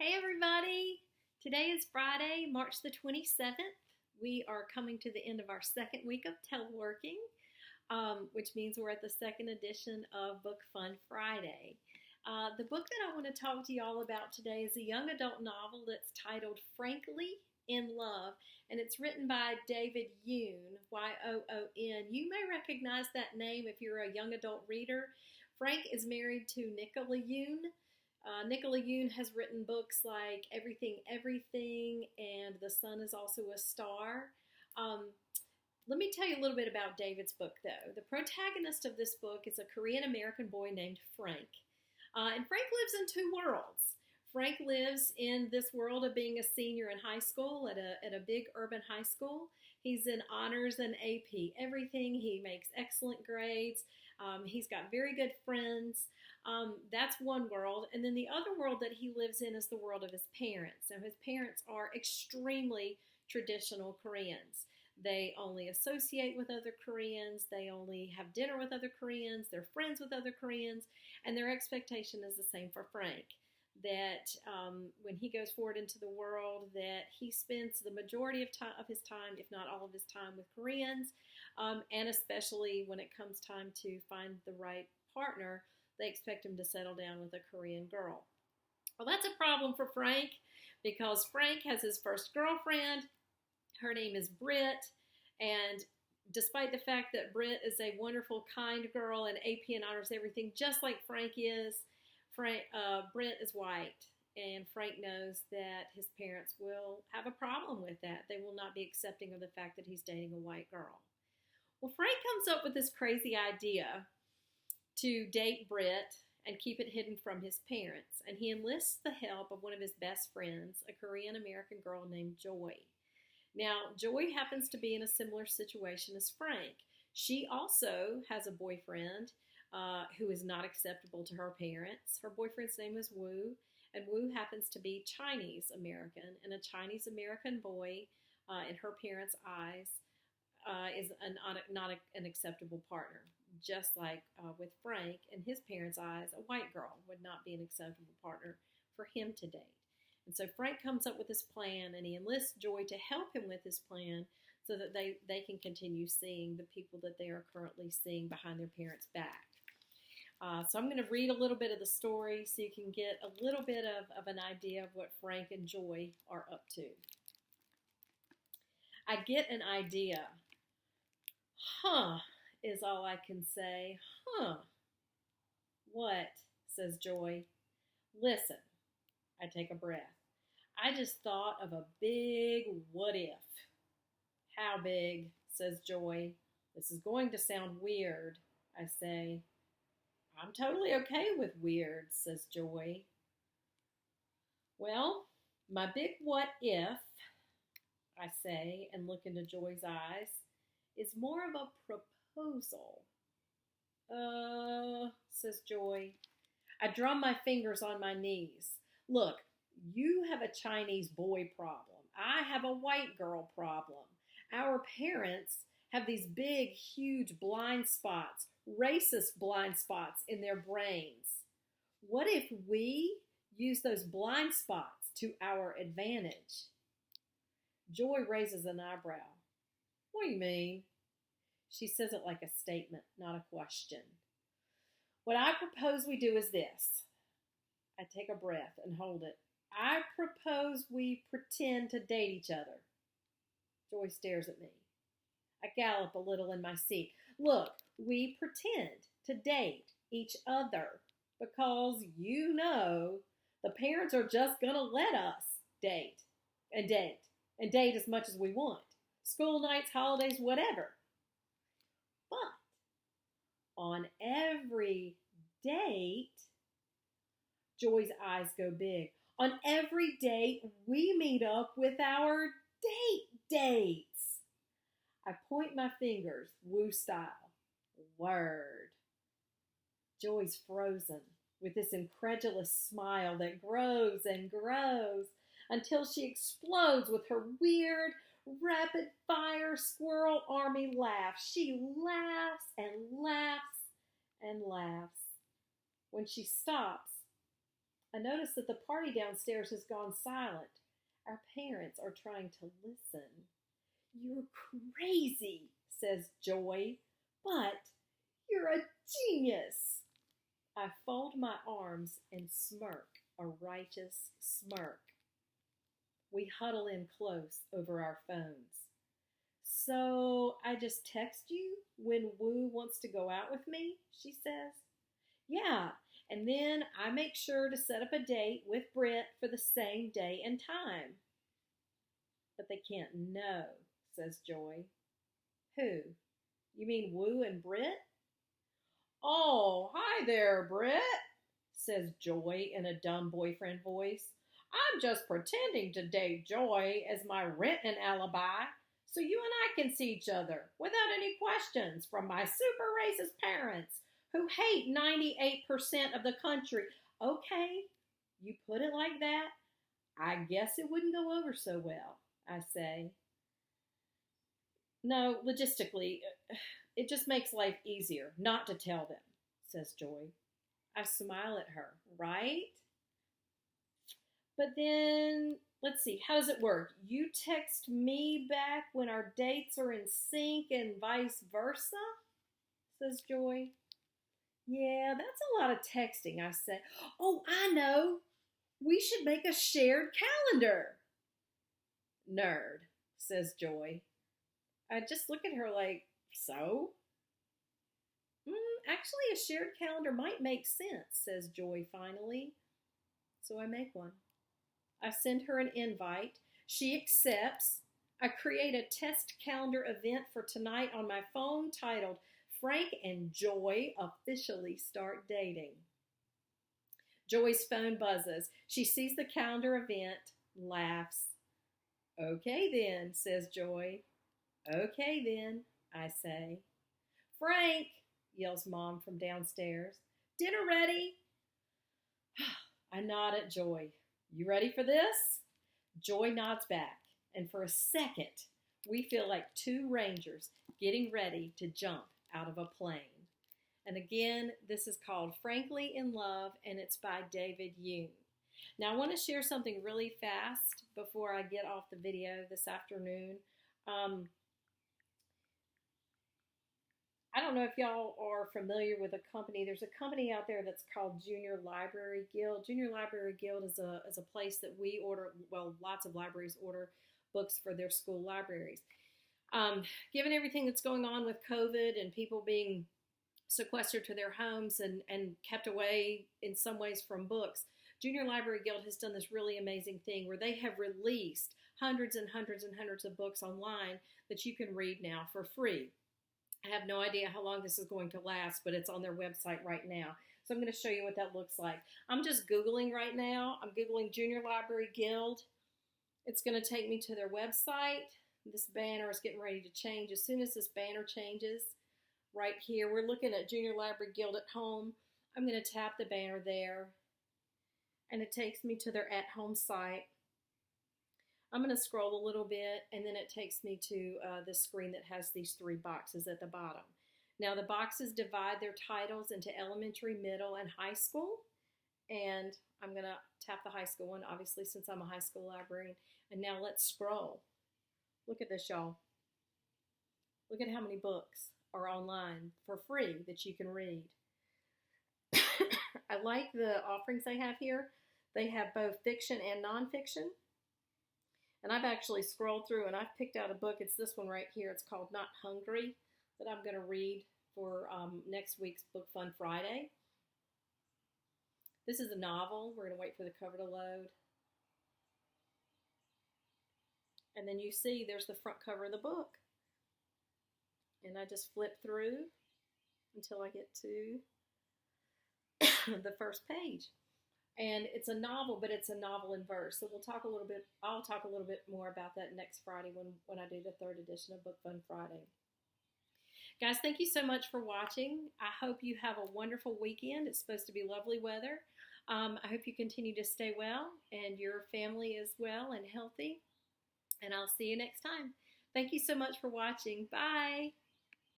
Hey everybody! Today is Friday, March the 27th. We are coming to the end of our second week of teleworking, which means we're at the second edition of Book Fun Friday. The book that I want to talk to you all about today is a young adult novel that's titled Frankly in Love, and it's written by David Yoon, Y-O-O-N. You may recognize that name if you're a young adult reader. Frank is married to Nicola Yoon. Nicola Yoon has written books like Everything, Everything, and The Sun is Also a Star. Let me tell you a little bit about David's book, though. The protagonist of this book is a Korean-American boy named Frank. And Frank lives in two worlds. Frank lives in this world of being a senior in high school at a big urban high school. He's in honors and AP everything. He makes excellent grades. He's got very good friends. That's one world. And then the other world that he lives in is the world of his parents. So his parents are extremely traditional Koreans. They only associate with other Koreans. They only have dinner with other Koreans. They're friends with other Koreans. And their expectation is the same for Frank. That when he goes forward into the world, that he spends the majority of his time, if not all of his time, with Koreans. And especially when it comes time to find the right partner, they expect him to settle down with a Korean girl. Well, that's a problem for Frank because Frank has his first girlfriend. Her name is Britt, and despite the fact that Britt is a wonderful, kind girl and AP and honors everything, just like Frank is, Britt is white, and Frank knows that his parents will have a problem with that. They will not be accepting of the fact that he's dating a white girl. Well, Frank comes up with this crazy idea to date Britt and keep it hidden from his parents. And he enlists the help of one of his best friends, a Korean-American girl named Joy. Now, Joy happens to be in a similar situation as Frank. She also has a boyfriend who is not acceptable to her parents. Her boyfriend's name is Woo, and Woo happens to be Chinese-American, and a Chinese-American boy, in her parents' eyes, is not an acceptable partner. Just like with Frank, in his parents' eyes, a white girl would not be an acceptable partner for him to date. And so Frank comes up with this plan, and he enlists Joy to help him with his plan so that they can continue seeing the people that they are currently seeing behind their parents' back. So I'm going to read a little bit of the story so you can get a little bit of an idea of what Frank and Joy are up to. I get an idea. Huh, is all I can say. Huh. What? Says Joy. Listen. I take a breath. I just thought of a big what if. How big? Says Joy. This is going to sound weird, I say. I'm totally okay with weird, says Joy. Well, my big what if, I say, and look into Joy's eyes, is more of a proposal. Says Joy. I drum my fingers on my knees. Look, you have a Chinese boy problem. I have a white girl problem. Our parents have these big, huge blind spots, racist blind spots in their brains. What if we use those blind spots to our advantage? Joy raises an eyebrow. What do you mean? She says it like a statement, not a question. What I propose we do is this. I take a breath and hold it. I propose we pretend to date each other. Joy stares at me. I gallop a little in my seat. Look, we pretend to date each other because you know the parents are just going to let us date and date and date as much as we want. School nights, holidays, whatever. But on every date, Joy's eyes go big. On every date, we meet up with our dates. I point my fingers, Woo style. Word. Joy's frozen with this incredulous smile that grows and grows until she explodes with her weird, rapid-fire squirrel army laugh. She laughs and laughs and laughs. When she stops, I notice that the party downstairs has gone silent. Our parents are trying to listen. You're crazy, says Joy, but you're a genius. I fold my arms and smirk a righteous smirk. We huddle in close over our phones. So I just text you when Woo wants to go out with me, she says. Yeah, and then I make sure to set up a date with Britt for the same day and time. But they can't know, says Joy. Who? You mean Woo and Britt? Oh, hi there, Britt, says Joy in a dumb boyfriend voice. I'm just pretending to date Joy as my rent and alibi so you and I can see each other without any questions from my super racist parents who hate 98% of the country. Okay, you put it like that. I guess it wouldn't go over so well, I say. No, logistically, it just makes life easier not to tell them, says Joy. I smile at her, right? But then, let's see, how does it work? You text me back when our dates are in sync and vice versa, says Joy. Yeah, that's a lot of texting, I say. Oh, I know. We should make a shared calendar. Nerd, says Joy. I just look at her like, so? Actually, a shared calendar might make sense, says Joy finally. So I make one. I send her an invite. She accepts. I create a test calendar event for tonight on my phone titled Frank and Joy Officially Start Dating. Joy's phone buzzes. She sees the calendar event, laughs. Okay then, says Joy. Okay then, I say. Frank, yells Mom from downstairs. Dinner ready? I nod at Joy. You ready for this? Joy nods back, and for a second, we feel like two rangers getting ready to jump out of a plane. And again, this is called Frankly in Love, and it's by David Yoon. Now, I want to share something really fast before I get off the video this afternoon. I don't know if y'all are familiar with a company. There's a company out there that's called Junior Library Guild. Junior Library Guild is a place that we order, well, lots of libraries order books for their school libraries. Given everything that's going on with COVID and people being sequestered to their homes and kept away in some ways from books, Junior Library Guild has done this really amazing thing where they have released hundreds and hundreds and hundreds of books online that you can read now for free. I have no idea how long this is going to last, but it's on their website right now. So I'm going to show you what that looks like. I'm just Googling right now. I'm Googling Junior Library Guild. It's going to take me to their website. This banner is getting ready to change. As soon as this banner changes, right here, we're looking at Junior Library Guild at home. I'm going to tap the banner there, and it takes me to their at-home site. I'm going to scroll a little bit, and then it takes me to the screen that has these three boxes at the bottom. Now, the boxes divide their titles into elementary, middle, and high school. And I'm going to tap the high school one, obviously, since I'm a high school librarian. And now let's scroll. Look at this, y'all. Look at how many books are online for free that you can read. I like the offerings they have here. They have both fiction and nonfiction. And I've actually scrolled through and I've picked out a book. It's this one right here. It's called Not Hungry that I'm going to read for next week's Book Fun Friday. This is a novel. We're going to wait for the cover to load. And then you see there's the front cover of the book. And I just flip through until I get to the first page. And it's a novel, but it's a novel in verse. So I'll talk a little bit more about that next Friday when I do the third edition of Book Fun Friday. Guys, thank you so much for watching. I hope you have a wonderful weekend. It's supposed to be lovely weather. I hope you continue to stay well and your family is well and healthy. And I'll see you next time. Thank you so much for watching. Bye.